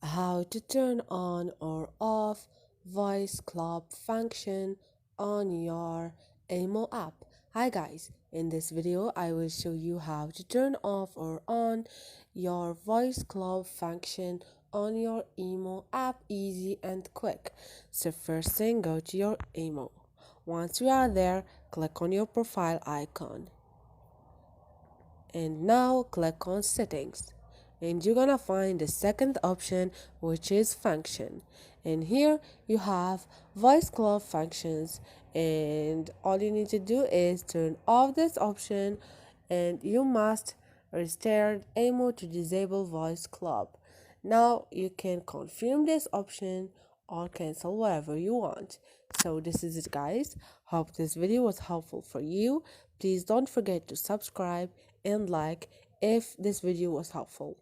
how to turn on or off voice club function on your Imo app. Hi guys, in this video I will show you how to turn off or on your voice club function on your Imo app, easy and quick. So first thing, go to your Imo. Once you are there, click on your profile icon and now click on settings, and you're gonna find the second option, which is function. And here you have voice club functions, and all you need to do is turn off this option, and you must restart Imo to disable voice club. Now you can confirm this option or cancel whatever you want. So this is it guys. Hope this video was helpful for you. Please don't forget to subscribe and like if this video was helpful.